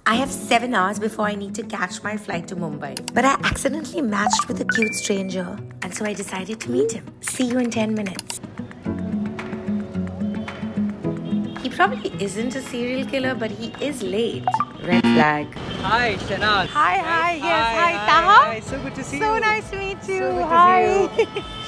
I have 7 hours before I need to catch my flight to Mumbai. But I accidentally matched with a cute stranger, and so I decided to meet him. See you in 10 minutes. He probably isn't a serial killer, but he is late. Red flag. Hi, Shanaz. Hi, yes, hi, Taha. Hi, so good to see you. So nice to meet you. So Hi.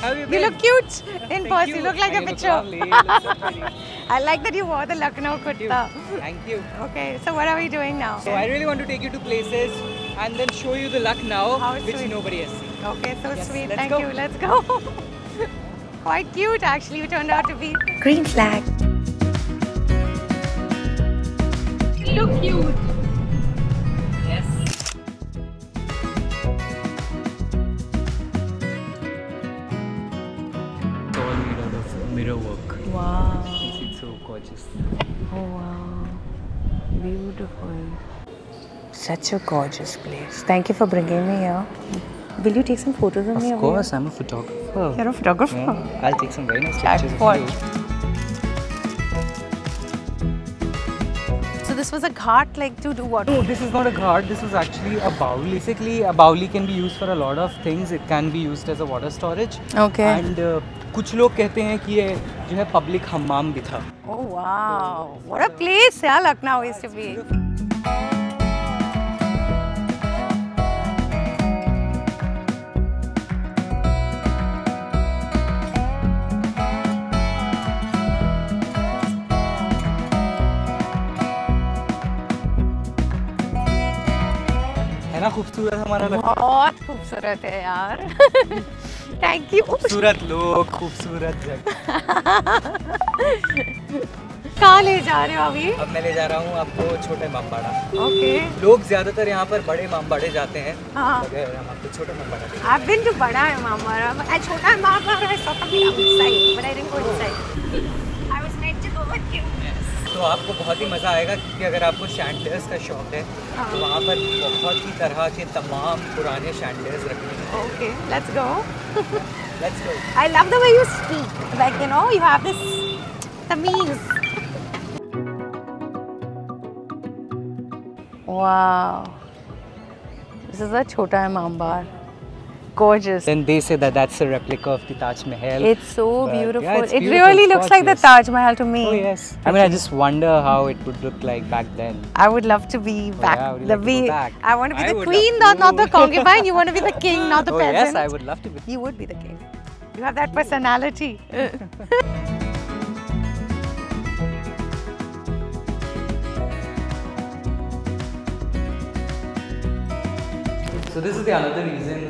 How have you been? You look cute in person. You look like a You look picture. lovely. You look so pretty. I like that you wore the Lucknow kurta. Thank you. Okay, so what are we doing now? So I really want to take you to places and then show you the Lucknow, How which sweet. nobody has seen. Okay, so Yes, sweet. let's Thank go. you. Let's go. Quite cute, actually. You turned out to be. Green flag. You look cute. Yes. It's all made out of mirror work. Wow. It's so gorgeous. Oh, wow. Beautiful. Such a gorgeous place. Thank you for bringing me here. Will you take some photos of me? Of course, I'm a photographer. You're a photographer? Yeah, I'll take some very nice Chat pictures for- of you. So this was a ghat, like to do what? No, this is not a ghat. This was actually a bauli. Basically, a bauli can be used for a lot of things. It can be used as a water storage. Okay. And कुछ लोग कहते हैं कि ये जो है public hammam भी था. Oh wow! What a place, yeah, Lucknow used to be. है ना खूबसूरत हमारा लखनऊ? बहुत खूबसूरत है यार. Thank you. खूबसूरत लोग, खूबसूरत जगह. कहाँ ले जा रहे हो अभी? अब मैं ले जा रहा हूँ आपको छोटे इमामबाड़ा. Okay. लोग ज्यादातर यहाँ पर बड़े इमामबाड़े जाते हैं. हाँ. मगर हम आपको छोटे इमामबाड़ा ले I've been to बड़ा Imambara. I छोटा Imambara I saw from the outside, but I didn't go inside. I was meant to go with you. तो आपको बहुत ही मज़ा आएगा क्योंकि अगर आपको शैंडलियर्स का शौक है तो वहाँ पर बहुत ही तरह के तमाम पुराने शैंडलियर्स रखे हैं. Okay, let's go. Let's go. I love the way you speak. Like, you know, you have this tamiz. Wow. This is a Chota Imambar. Gorgeous. Then they say that that's a replica of the Taj Mahal. It's so But, beautiful. yeah, it's It beautiful, really it's looks like the gorgeous. Taj Mahal to me. Oh yes. I mean, I just wonder how it would look like back then. I would love to be back. yeah, would you like to go back? I want to be I the would queen, love not the to. concubine. You want to be the king, not the Oh peasant. yes, I would love to be. You would be the king. You have that personality. So this is the another reason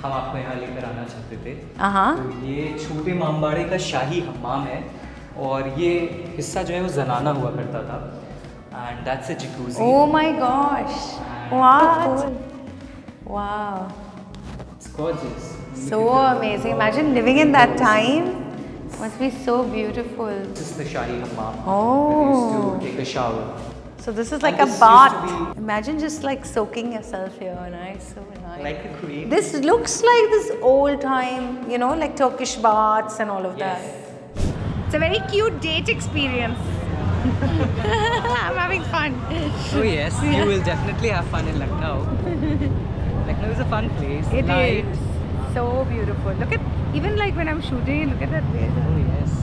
हम आपको यहाँ लेकर आना चाहते थे. Uh-huh. तो ये छोटे इमामबाड़े का शाही हम्माम है और ये हिस्सा जो है वो जनाना हुआ करता था. And that's a jacuzzi. Oh my gosh. What? Wow. It's gorgeous. So amazing. Imagine living in that time. Must be so beautiful. This is the shahi hammam. Oh. We used to take a shower. So this is like And a this bath. used to Imagine just like soaking yourself here. Nice, so nice. Like a queen. This looks like this old time, you know, like Turkish baths and all of Yes. that. It's a very cute date experience. I'm having fun. Oh yes, you will definitely have fun in Lucknow. Lucknow is a fun place. It Light. is so beautiful. Look at, even like when I'm shooting, look at that place. Oh yes.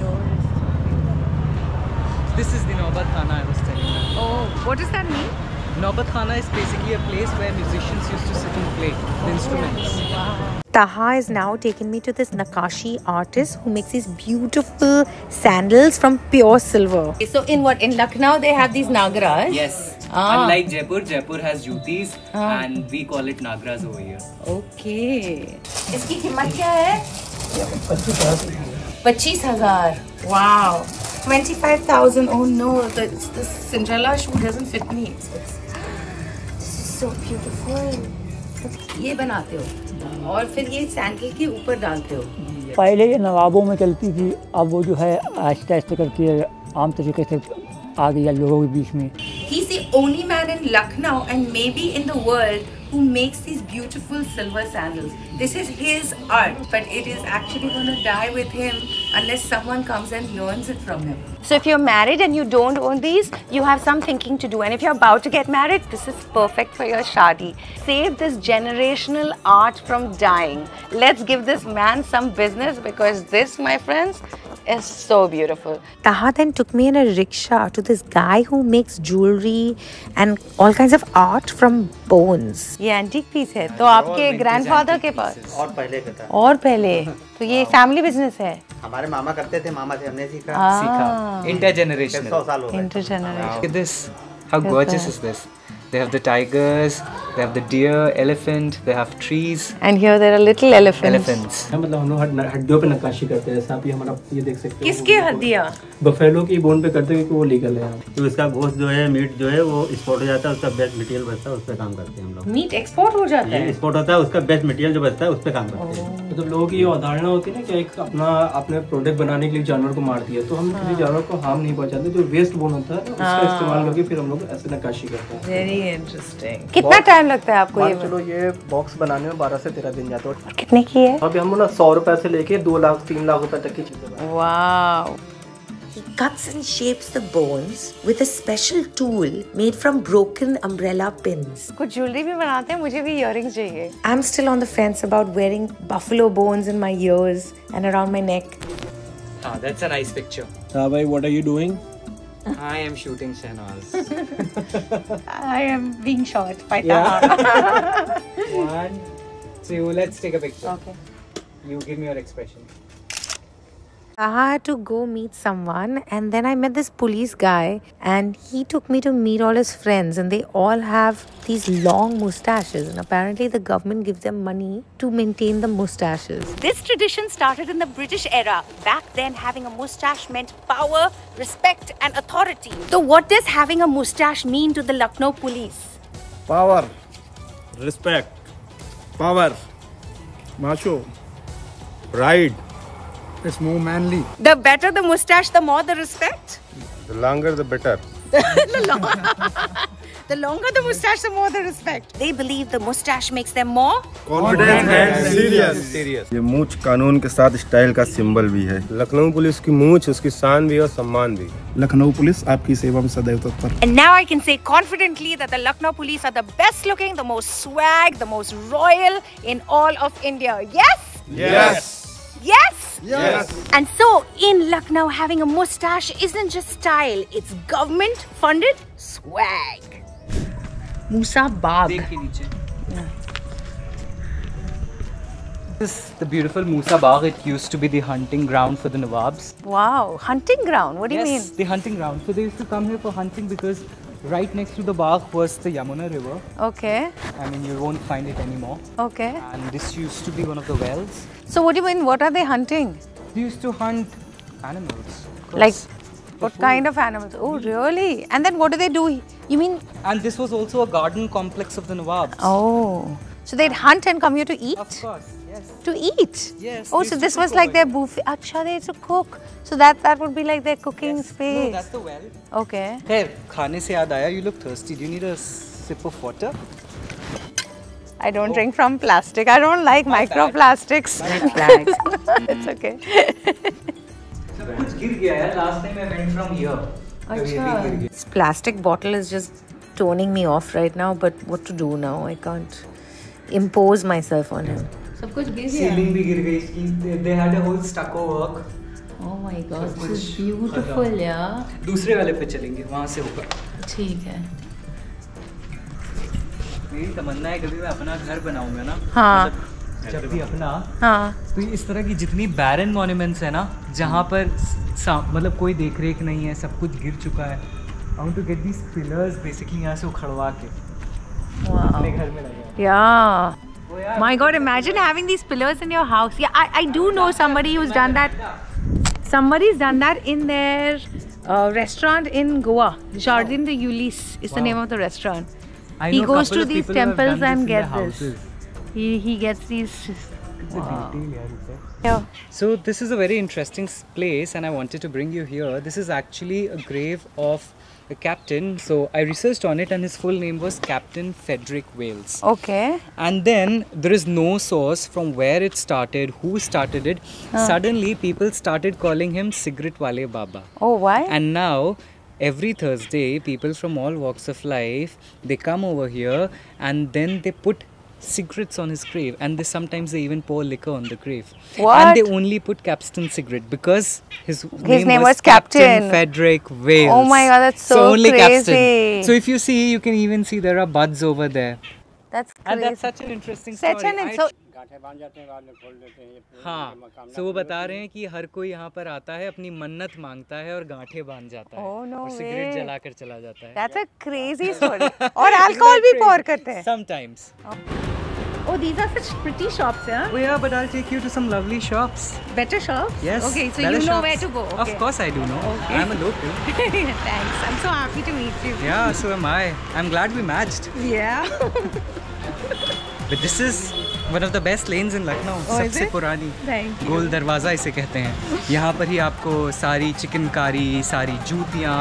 This is the Naubat Khana I was telling you. Oh, what does that mean? Naubat Khana is basically a place where musicians used to sit and play the instruments. Taha has now taken me to this Nakashi artist who makes these beautiful sandals from pure silver. So in what? In Lucknow they have these Nagras? Yes. Ah. Unlike Jaipur, Jaipur has jutis and we call it Nagras over here. Okay. इसकी कीमत क्या है? 25,000. Wow. 25,000. Oh no, the Cinderella shoe doesn't fit me. This is so beautiful. ये बनाते हो और फिर ये सैंडल के ऊपर डालते हो. पहले ये नवाबों में चलती थी, अब वो जो है आहिस्ता आहिस्ता करके आम तरीके से आ गई है लोगों के बीच में. He's the only man in Lucknow and maybe in the world who makes these beautiful silver sandals. This is his art, but it is actually going to die with him unless someone comes and learns it from him. So if you're married and you don't own these, you have some thinking to do. And if you're about to get married, this is perfect for your shadi. Save this generational art from dying. Let's give this man some business, because this, my friends, is so beautiful. Taha then took me in a rickshaw to this guy who makes jewelry and all kinds of art from bones. ये antique piece है, तो आपके grandfather के पास? और पहले का था। और पहले, तो ये family business है? हमारे मामा करते थे, मामा से हमने सीखा। Intergenerational. 100 साल हो गए। Intergeneration. Look at this. How gorgeous is this? They have the tigers, they have the deer, elephant, they have trees. And here there are little elephants. मतलब हम लोग हड्डियों पे नक्काशी करते हैं, जैसे आप ये हमारा ये देख सकते हैं। किसकी हड्डियाँ? बफेलो की बोन पे करते हैं क्योंकि वो लीगल है। तो इसका गोश्त जो है, मीट जो है, वो एक्सपोर्ट हो जाता है, उसका बेस्ट मटेरियल बचता है, उस पर काम करते हैं हम लोग। मीट एक्सपोर्ट हो जाता है? एक्सपोर्ट होता है, उसका बेस्ट मटेरियल जो बचता है, उस पर काम करते हैं। मतलब लोगों की ये अवधारणा होती है ना कि एक अपने प्रोडक्ट बनाने के लिए जानवर को मार दिया, तो हम किसी जानवर को हार्म नहीं पहुंचाते। जो वेस्ट बोन होता है उसका इस्तेमाल करके फिर हम लोग ऐसे नक्काशी करते हैं। Very interesting. कितना टाइम लगता है आपको ये? चलो ये बॉक्स बनाने में 12 से 13 दिन जाते हैं। कितने की है? अभी हम लोग ना 100 रुपए से लेके 2 लाख 3 लाख रुपए तक की चीजें बनाते हैं। Wow. He cuts and shapes the bones with a special tool made from broken umbrella pins. कुछ ज्वेलरी भी बनाते हैं, मुझे भी इयररिंग्स चाहिए। I'm still on the fence about wearing buffalo bones in my ears and around my neck. Ah, that's a nice picture. Bhai, what are you doing? I am shooting Shahnaz. I am being shot by Yeah. 1, 2, let's take a picture. Okay. You give me your expression. I had to go meet someone, and then I met this police guy, and he took me to meet all his friends, and they all have these long mustaches, and apparently the government gives them money to maintain the mustaches. This tradition started in the British era. Back then, having a mustache meant power, respect, and authority. So, what does having a mustache mean to the Lucknow police? Power, respect, power, macho, pride. It's more manly. The better the mustache, the more the respect. The longer the better. The longer the mustache, the more the respect. They believe the mustache makes them more Confident and serious. ये मूंछ कानून के साथ style का symbol भी है। Lucknow police की मूंछ उसकी शान भी और सम्मान भी। लखनऊ पुलिस आपकी सेवा में सदैव तत्पर। And now I can say confidently that the Lucknow police are the best looking, the most swag, the most royal in all of India. Yes? Yes. Yes? Yes. And so, in Lucknow, having a mustache isn't just style, it's government-funded swag. Musa Bagh. This is the beautiful Musa Bagh. It used to be the hunting ground for the Nawabs. Wow, hunting ground. What do you mean? Yes, the hunting ground. So they used to come here for hunting because right next to the Bagh was the Yamuna River. Okay. I mean, you won't find it anymore. Okay. And this used to be one of the wells. So what do you mean? What are they hunting? They used to hunt animals. Like, what kind of animals? Oh, really? And then what do they do? You mean? And this was also a garden complex of the Nawabs. Oh. So they'd hunt and come here to eat? Of course, yes. To eat? Yes. Oh, they so used this to was cook like over their here. buffet. Acha, they used to cook. So that would be like their cooking No, space. that's the well. Okay. Hey, खाने से याद आया, you look thirsty. Do you need a sip of water? I don't drink from plastic. I don't like microplastics. It's okay. सब कुछ गिर गया है. Last time I went from here. This plastic bottle is just toning me off right now, but what to do now? I can't impose myself on him. सब कुछ गिर गया। Ceiling भी गिर गई इसकी. They had a whole stucco work. Oh my God, this is beautiful, yeah. दूसरे वाले पे चलेंगे, वहाँ से होकर. ठीक है। मेरी तमन्ना है कभी मैं अपना घर बनाऊंगा ना. हाँ. मतलब जब भी अपना. हाँ. तो इस तरह की जितनी बैरन मॉन्यूमेंट्स है ना, जहाँ पर मतलब कोई देख रेख नहीं है, सब कुछ गिर चुका है. I want to get these pillars basically यहाँ से उखड़वा के अपने घर में लगा. Yeah. My God, imagine having these pillars in your house. Yeah, I do know somebody who's done that. Somebody's done that in their restaurant in Goa. Jardin de Ulysse is the name of the restaurant. I He know a goes couple to of these people who have temples done and in their gets this. houses. He gets these. It's a detail, yeah. Yeah. So this is a very interesting place and I wanted to bring you here. This is actually a grave of the captain. So I researched on it, and his full name was Captain Frederick Wales. Okay. And then there is no source from where it started, who started it. Suddenly people started calling him Cigarette Wale Baba. Oh, why? And now every Thursday people from all walks of life, they come over here and then they put cigarettes on his grave, and sometimes they even pour liquor on the grave. What? And they only put Capstan Cigarette because his name was Captain Captain Frederick Wales. Oh my God, that's so only crazy. Capstan. So if you see, you can even see there are buds over there. That's crazy. And that's such an interesting story. So हाँ, so वो बता रहे हैं कि हर कोई यहाँ पर आता है, अपनी मन्नत मांगता है और गांठें बांध जाता है और सिगरेट जलाकर चला जाता है. That's a crazy story. और अल्कोहल भी pour करते हैं. Sometimes. Oh, these are such pretty shops, yeah? Oh yeah, but I'll take you to some lovely shops. Better shops? Yes. Okay, so better you know shops. where to go. Okay. Of course I do know. Okay. I'm a local. Thanks. I'm so happy to meet you. Yeah, so am I. I'm glad we matched. Yeah. But this is one of the best lanes in Lucknow. सबसे पुरानी. Thank you. गोल दरवाज़ा इसे कहते हैं. यहाँ पर ही आपको सारी चिकनकारी, सारी जूतियाँ,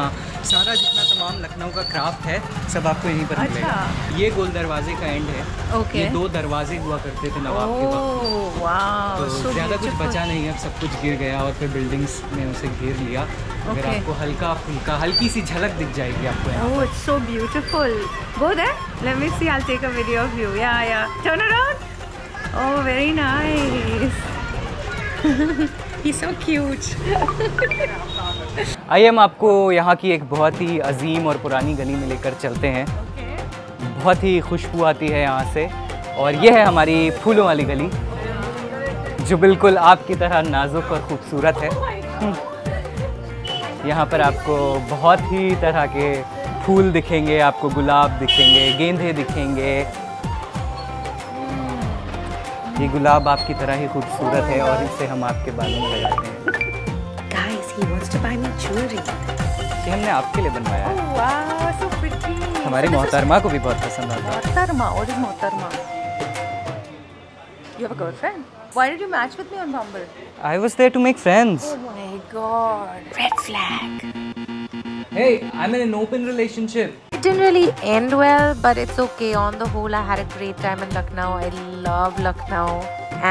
सारा जितना तमाम लखनऊ का क्राफ्ट है, सब आपको यहीं पर मिलेगा. ये गोल दरवाजे का एंड है. Okay. ये 2 दरवाजे हुआ करते थे नवाब के वक्त. Oh, wow. तो ज़्यादा कुछ बचा नहीं है, अब सब कुछ गिर गया और फिर बिल्डिंग्स ने उसे घेर लिया. अगर आपको हल्का फुल्का हल्की सी झलक दिख जाएगी आपको यहाँ. Oh, it's so beautiful. Go there. Let me see. I'll take a video of you. Yeah, yeah. Turn around. Oh, very nice. He's so cute. आइए हम आपको यहाँ की एक बहुत ही अजीम और पुरानी गली में लेकर चलते हैं. बहुत ही खुशबू आती है यहाँ से, और ये है हमारी फूलों वाली गली, जो बिल्कुल आपकी तरह नाजुक और खूबसूरत है. यहाँ पर आपको बहुत ही तरह के फूल दिखेंगे, आपको गुलाब दिखेंगे, गेंदे दिखेंगे. ये गुलाब आपकी तरह ही खूबसूरत है और इसे हम आपके बालों में लगाते हैं. Guys, he wants to buy me jewelry. ये हमने आपके लिए बनवाया है. Oh, wow, so pretty. हमारी मोहतरमा को भी बहुत पसंद आता है. Mohtarma, what is Mohtarma? You have a girlfriend? Why did you match with me on Bumble? I was there to make friends. Oh my God. Red flag. Hey, I'm in an open relationship. It didn't really end well, but it's okay. On the whole, I had a great time in Lucknow. I love Lucknow.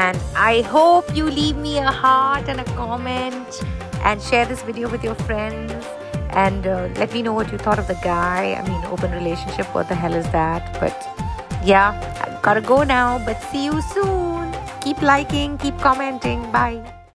And I hope you leave me a heart and a comment and share this video with your friends. And let me know what you thought of the guy. I mean, open relationship, what the hell is that? But yeah, I gotta go now. But see you soon. Keep liking, keep commenting. Bye.